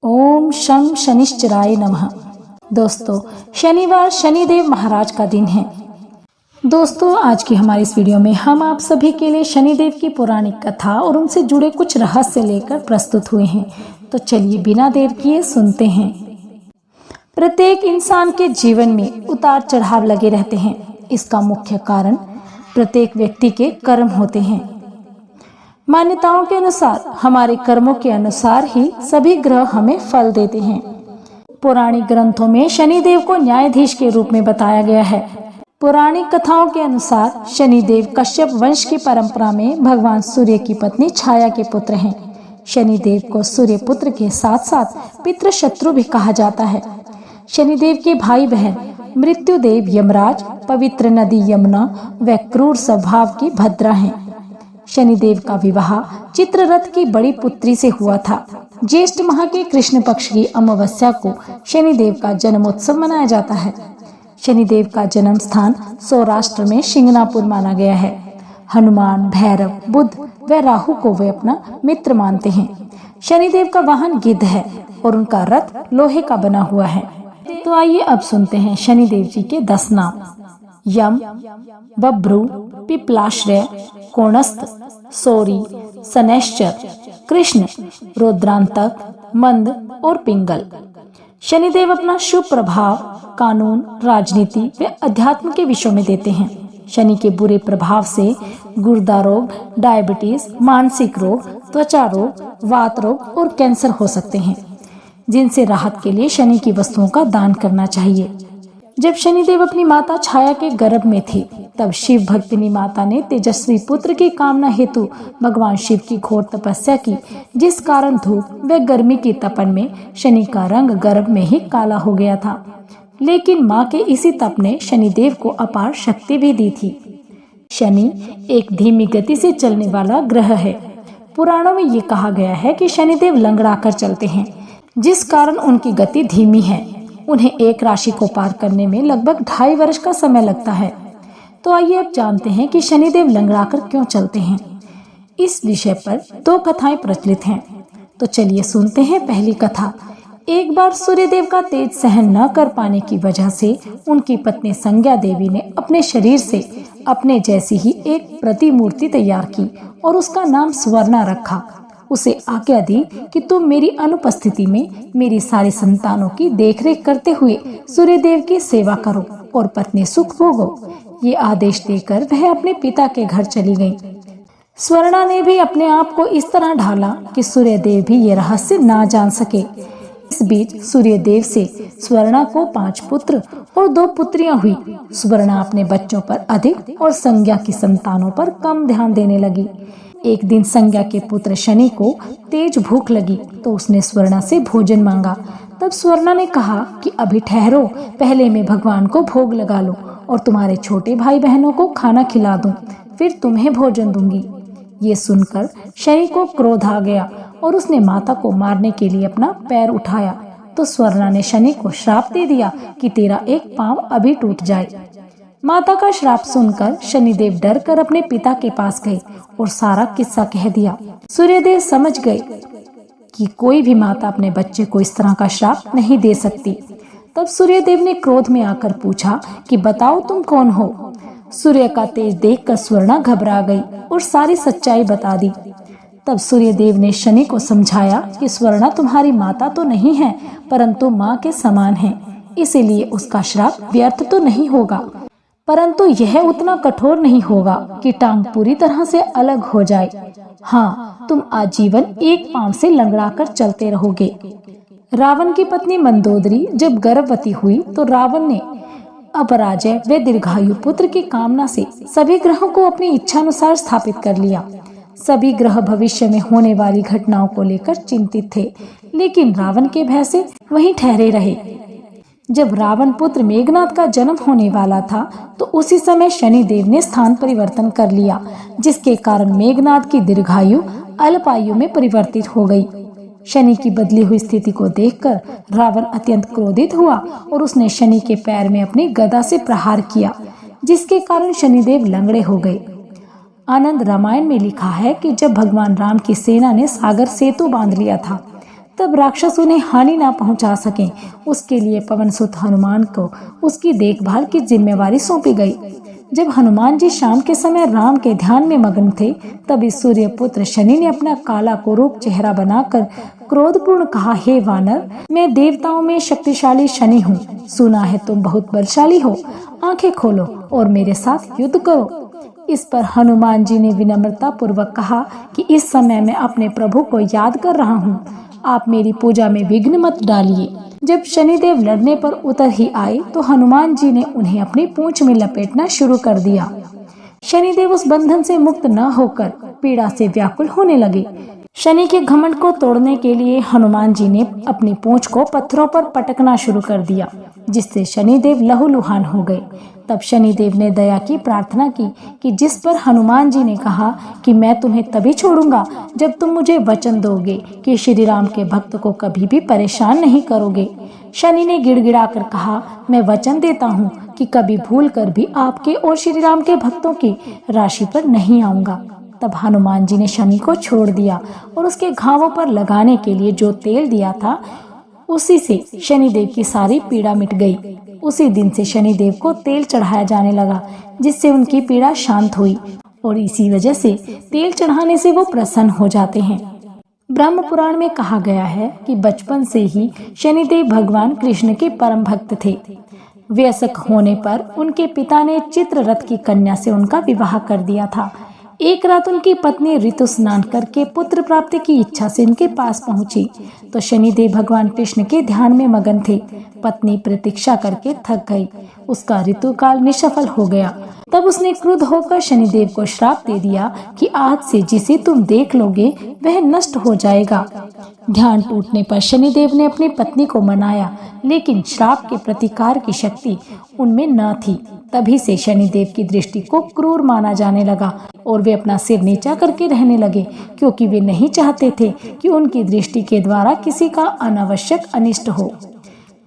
ओम शं शनिश्चराय नमः। दोस्तों, शनिवार शनिदेव महाराज का दिन है। दोस्तों, आज की हमारी इस वीडियो में हम आप सभी के लिए शनिदेव की पौराणिक कथा और उनसे जुड़े कुछ रहस्य लेकर प्रस्तुत हुए हैं। तो चलिए बिना देर किए सुनते हैं। प्रत्येक इंसान के जीवन में उतार चढ़ाव लगे रहते हैं। इसका मुख्य कारण प्रत्येक व्यक्ति के कर्म होते हैं। मान्यताओं के अनुसार हमारे कर्मों के अनुसार ही सभी ग्रह हमें फल देते हैं। पौराणिक ग्रंथों में शनिदेव को न्यायाधीश के रूप में बताया गया है। पौराणिक कथाओं के अनुसार शनिदेव कश्यप वंश की परंपरा में भगवान सूर्य की पत्नी छाया के पुत्र हैं। शनिदेव को सूर्य पुत्र के साथ साथ पितृ शत्रु भी कहा जाता है। शनिदेव के भाई बहन मृत्युदेव यमराज, पवित्र नदी यमुना व क्रूर स्वभाव की भद्रा हैं। शनिदेव का विवाह चित्ररथ की बड़ी पुत्री से हुआ था। ज्येष्ठ माह के कृष्ण पक्ष की अमावस्या को शनिदेव का जन्मोत्सव मनाया जाता है। शनिदेव का जन्म स्थान सौराष्ट्र में शिंगनापुर माना गया है। हनुमान, भैरव, बुध व राहु को वे अपना मित्र मानते हैं। शनिदेव का वाहन गिद्ध है और उनका रथ लोहे का बना हुआ है। तो आइए अब सुनते हैं शनिदेव जी के 10 नाम। यम, बभ्रु, पिप्लाश्रय, कोणस्थ, सौरी, शनैश्चर, कृष्ण, रौद्रांतक, मंद और पिंगल। शनिदेव अपना शुभ प्रभाव कानून, राजनीति व अध्यात्म के विषयों में देते हैं। शनि के बुरे प्रभाव से गुर्दा रोग, डायबिटीज, मानसिक रोग, त्वचा रोग, वात रोग और कैंसर हो सकते हैं, जिनसे राहत के लिए शनि की वस्तुओं का दान करना चाहिए। जब शनिदेव अपनी माता छाया के गर्भ में थे, तब शिव भक्तिनी माता ने तेजस्वी पुत्र की कामना हेतु भगवान शिव की घोर तपस्या की, जिस कारण धूप व गर्मी की तपन में शनि का रंग गर्भ में ही काला हो गया था। लेकिन माँ के इसी तप ने शनिदेव को अपार शक्ति भी दी थी। शनि एक धीमी गति से चलने वाला ग्रह है। पुराणों में ये कहा गया है कि शनिदेव लंगड़ा कर चलते हैं, जिस कारण उनकी गति धीमी है। उन्हें एक राशि को पार करने में लगभग 2.5 वर्ष का समय लगता है। तो आइए अब जानते हैं कि शनिदेव लंगड़ाकर क्यों चलते हैं। इस विषय पर 2 कथाएं प्रचलित हैं। तो चलिए सुनते हैं पहली कथा। एक बार सूर्यदेव का तेज सहन न कर पाने की वजह से उनकी पत्नी संज्ञा देवी ने अपने शरीर से अपने जैसी ही एक प्रतिमूर्ति तैयार की और उसका नाम स्वर्णा रखा। उसे आज्ञा दी कि तुम मेरी अनुपस्थिति में मेरी सारी संतानों की देखरेख करते हुए सूर्यदेव की सेवा करो और पत्नी सुख भोगो। ये आदेश देकर वह अपने पिता के घर चली गई। स्वर्णा ने भी अपने आप को इस तरह ढाला कि सूर्यदेव भी ये रहस्य ना जान सके। इस बीच सूर्यदेव से स्वर्णा को 5 पुत्र और 2 पुत्रियां हुई। स्वर्णा अपने बच्चों पर अधिक और संज्ञा की संतानों पर कम ध्यान देने लगी। एक दिन संज्ञा के पुत्र शनि को तेज भूख लगी तो उसने स्वर्णा से भोजन मांगा। तब स्वर्णा ने कहा कि अभी ठहरो, पहले मैं भगवान को भोग लगा लूं और तुम्हारे छोटे भाई बहनों को खाना खिला दूं, फिर तुम्हें भोजन दूंगी। ये सुनकर शनि को क्रोध आ गया और उसने माता को मारने के लिए अपना पैर उठाया। तो स्वर्णा ने शनि को श्राप दे दिया कि तेरा एक पांव अभी टूट जाए। माता का श्राप सुनकर शनिदेव डर कर अपने पिता के पास गए और सारा किस्सा कह दिया। सूर्यदेव समझ गए कि कोई भी माता अपने बच्चे को इस तरह का श्राप नहीं दे सकती। तब सूर्यदेव ने क्रोध में आकर पूछा कि बताओ तुम कौन हो। सूर्य का तेज देखकर स्वर्णा घबरा गई और सारी सच्चाई बता दी। तब सूर्यदेव ने शनि को समझाया कि स्वर्णा तुम्हारी माता तो नहीं है, परंतु माँ के समान है, इसीलिए उसका श्राप व्यर्थ तो नहीं होगा, परंतु यह उतना कठोर नहीं होगा कि टांग पूरी तरह से अलग हो जाए। हाँ, तुम आजीवन एक पांव से लंगड़ाकर चलते रहोगे। रावण की पत्नी मंदोदरी जब गर्भवती हुई तो रावण ने अपराजय व दीर्घायु पुत्र की कामना से सभी ग्रहों को अपनी इच्छानुसार स्थापित कर लिया। सभी ग्रह भविष्य में होने वाली घटनाओं को लेकर चिंतित थे, लेकिन रावण के भय से वहीं ठहरे रहे। जब रावण पुत्र मेघनाद का जन्म होने वाला था तो उसी समय शनिदेव ने स्थान परिवर्तन कर लिया, जिसके कारण मेघनाद की दीर्घायु अल्पायु में परिवर्तित हो गई। शनि की बदली हुई स्थिति को देखकर रावण अत्यंत क्रोधित हुआ और उसने शनि के पैर में अपनी गदा से प्रहार किया, जिसके कारण शनिदेव लंगड़े हो गए। आनंद रामायण में लिखा है कि जब भगवान राम की सेना ने सागर सेतु बांध लिया था, तब राक्षस उन्हें हानि ना पहुंचा सके, उसके लिए पवन सुत हनुमान को उसकी देखभाल की जिम्मेवारी सौंपी गई। जब हनुमान जी शाम के समय राम के ध्यान में मग्न थे, तभी सूर्य पुत्र शनि ने अपना काला कुरूप चेहरा बनाकर क्रोधपूर्ण कहा, हे वानर, मैं देवताओं में शक्तिशाली शनि हूँ। सुना है तुम बहुत बलशाली हो, आंखें खोलो और मेरे साथ युद्ध करो। इस पर हनुमान जी ने विनम्रता पूर्वक कहा कि इस समय मैं अपने प्रभु को याद कर रहा हूँ, आप मेरी पूजा में विघ्न मत डालिए। जब शनिदेव लड़ने पर उतर ही आए तो हनुमान जी ने उन्हें अपनी पूंछ में लपेटना शुरू कर दिया। शनिदेव उस बंधन से मुक्त न होकर पीड़ा से व्याकुल होने लगे। शनि के घमंड को तोड़ने के लिए हनुमान जी ने अपनी पूंछ को पत्थरों पर पटकना शुरू कर दिया, जिससे शनिदेव लहूलुहान हो गए। तब शनिदेव ने दया की प्रार्थना की कि जिस पर हनुमान जी ने कहा कि मैं तुम्हें तभी छोड़ूंगा जब तुम मुझे वचन दोगे कि श्री राम के भक्त को कभी भी परेशान नहीं करोगे। शनि ने गिड़गिड़ाकर कहा, मैं वचन देता हूँ कि कभी भूल कर भी आपके और श्री राम के भक्तों की राशि पर नहीं आऊंगा। तब हनुमान जी ने शनि को छोड़ दिया और उसके घावों पर लगाने के लिए जो तेल दिया था उसी से शनिदेव की सारी पीड़ा मिट गई। उसी दिन से शनिदेव को तेल चढ़ाया जाने लगा, जिससे उनकी पीड़ा शांत हुई और इसी वजह से तेल चढ़ाने से वो प्रसन्न हो जाते हैं। ब्रह्म पुराण में कहा गया है कि बचपन से ही शनिदेव भगवान कृष्ण के परम भक्त थे। वयस्क होने पर उनके पिता ने चित्ररथ की कन्या से उनका विवाह कर दिया था। एक रात उनकी पत्नी ऋतु स्नान करके पुत्र प्राप्ति की इच्छा से उनके पास पहुंची तो शनिदेव भगवान कृष्ण के ध्यान में मगन थे। पत्नी प्रतीक्षा करके थक गई, उसका ऋतुकाल निष्फल हो गया। तब उसने क्रुद्ध होकर शनिदेव को श्राप दे दिया कि आज से जिसे तुम देख लोगे वह नष्ट हो जाएगा। ध्यान टूटने पर शनिदेव ने अपनी पत्नी को मनाया, लेकिन श्राप के प्रतिकार की शक्ति उनमें न थी। तभी से शनिदेव की दृष्टि को क्रूर माना जाने लगा और वे अपना सिर नीचा करके रहने लगे, क्योंकि वे नहीं चाहते थे कि उनकी दृष्टि के द्वारा किसी का अनावश्यक अनिष्ट हो।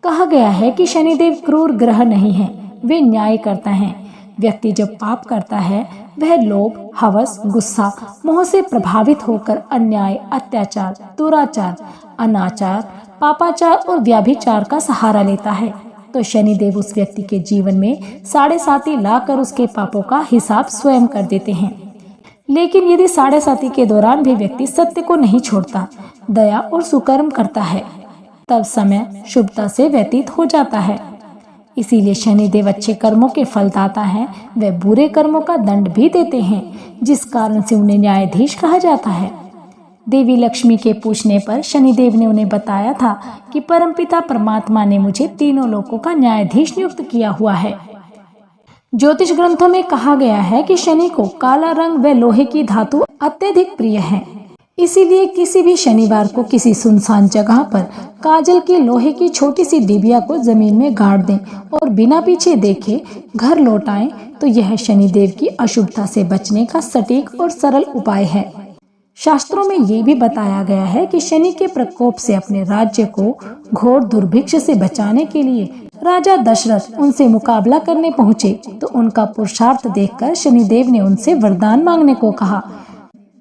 कहा गया है कि शनिदेव क्रूर ग्रह नहीं है, वे न्याय करता है। व्यक्ति जब पाप करता है वह लोभ, हवस, गुस्सा, मोह से प्रभावित होकर अन्याय, अत्याचार, दुराचार, अनाचार, पापाचार और व्याभिचार का सहारा लेता है। तो शनिदेव उस व्यक्ति के जीवन में साढ़े साती लाकर उसके पापों का हिसाब स्वयं कर देते हैं। लेकिन यदि साढ़े साती के दौरान भी व्यक्ति सत्य को नहीं छोड़ता, दया और सुकर्म करता है, तब समय शुभता से व्यतीत हो जाता है। इसीलिए शनिदेव अच्छे कर्मों के फलदाता हैं, वे बुरे कर्मों का दंड भी देते हैं, जिस कारण से उन्हें न्यायाधीश कहा जाता है। देवी लक्ष्मी के पूछने पर शनिदेव ने उन्हें बताया था कि परमपिता परमात्मा ने मुझे तीनों लोकों का न्यायाधीश नियुक्त किया हुआ है। ज्योतिष ग्रंथों में कहा गया है कि शनि को काला रंग व लोहे की धातु अत्यधिक प्रिय है। इसीलिए किसी भी शनिवार को किसी सुनसान जगह पर काजल की लोहे की छोटी सी डिबिया को जमीन में गाड़ दें और बिना पीछे देखे घर लौट आएं, तो यह शनिदेव की अशुभता से बचने का सटीक और सरल उपाय है। शास्त्रों में ये भी बताया गया है कि शनि के प्रकोप से अपने राज्य को घोर दुर्भिक्ष से बचाने के लिए राजा दशरथ उनसे मुकाबला करने पहुंचे, तो उनका पुरुषार्थ देखकर शनिदेव ने उनसे वरदान मांगने को कहा।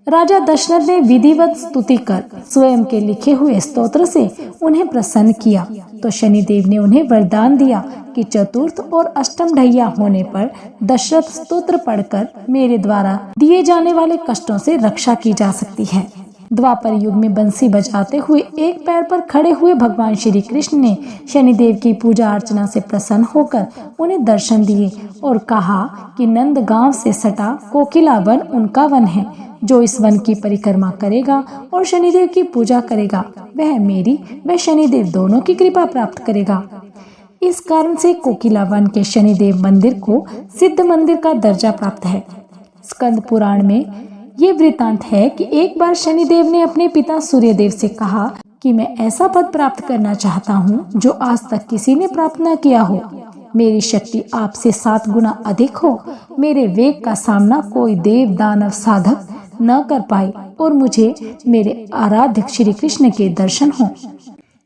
राजा दशरथ ने विधिवत स्तुति कर स्वयं के लिखे हुए स्तोत्र से उन्हें प्रसन्न किया, तो शनिदेव ने उन्हें वरदान दिया कि चतुर्थ और अष्टम ढैया होने पर दशरथ स्तोत्र पढ़कर मेरे द्वारा दिए जाने वाले कष्टों से रक्षा की जा सकती है। द्वापर युग में बंसी बजाते हुए एक पैर पर खड़े हुए भगवान श्री कृष्ण ने शनिदेव की पूजा अर्चना से प्रसन्न होकर उन्हें दर्शन दिए और कहा कि नंद गांव से सटा कोकिला वन उनका वन है। जो इस वन की परिक्रमा करेगा और शनिदेव की पूजा करेगा वह मेरी व शनिदेव दोनों की कृपा प्राप्त करेगा। इस कारण से कोकिला वन के शनिदेव मंदिर को सिद्ध मंदिर का दर्जा प्राप्त है। स्कंद पुराण में ये वृतांत है कि एक बार शनिदेव ने अपने पिता सूर्यदेव से कहा कि मैं ऐसा पद प्राप्त करना चाहता हूँ जो आज तक किसी ने प्राप्त न किया हो। मेरी शक्ति आपसे 7 गुना अधिक हो, मेरे वेग का सामना कोई देव दानव साधक न कर पाए और मुझे मेरे आराध्य श्री कृष्ण के दर्शन हो।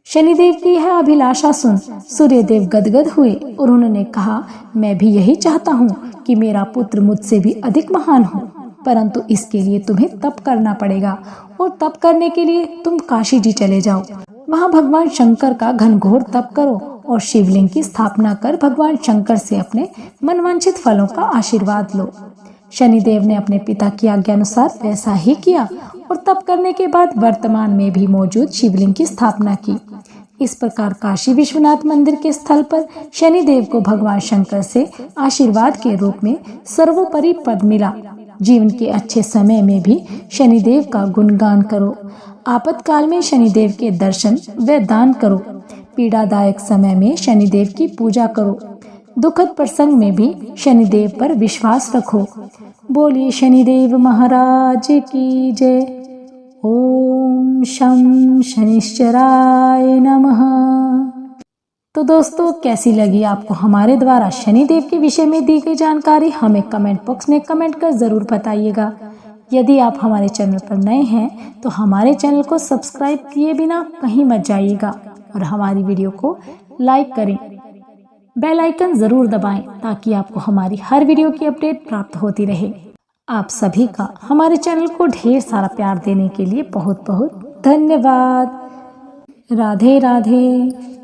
शनिदेव की यह अभिलाषा सुन सूर्यदेव गदगद हुए और उन्होंने कहा, मैं भी यही चाहता हूँ कि मेरा पुत्र मुझसे भी अधिक महान हो। परंतु इसके लिए तुम्हें तप करना पड़ेगा और तप करने के लिए तुम काशी जी चले जाओ। वहाँ भगवान शंकर का घनघोर तप करो और शिवलिंग की स्थापना कर भगवान शंकर से अपने मनवांछित फलों का आशीर्वाद लो। शनिदेव ने अपने पिता की आज्ञा अनुसार वैसा ही किया और तप करने के बाद वर्तमान में भी मौजूद शिवलिंग की स्थापना की। इस प्रकार काशी विश्वनाथ मंदिर के स्थल पर शनिदेव को भगवान शंकर से आशीर्वाद के रूप में सर्वोपरि पद मिला। जीवन के अच्छे समय में भी शनिदेव का गुणगान करो। आपातकाल में शनिदेव के दर्शन व दान करो। पीड़ादायक समय में शनिदेव की पूजा करो। दुखद प्रसंग में भी शनिदेव पर विश्वास रखो। बोलिए शनिदेव महाराज की जय। ओम शं शनिश्चराय नमः। तो दोस्तों, कैसी लगी आपको हमारे द्वारा शनिदेव के विषय में दी गई जानकारी? हमें कमेंट बॉक्स में कमेंट कर जरूर बताइएगा। यदि आप हमारे चैनल पर नए हैं तो हमारे चैनल को सब्सक्राइब किए बिना कहीं मत जाइएगा और हमारी वीडियो को लाइक करें। बेल आइकन जरूर दबाएं ताकि आपको हमारी हर वीडियो की अपडेट प्राप्त होती रहे। आप सभी का हमारे चैनल को ढेर सारा प्यार देने के लिए बहुत बहुत धन्यवाद। राधे राधे।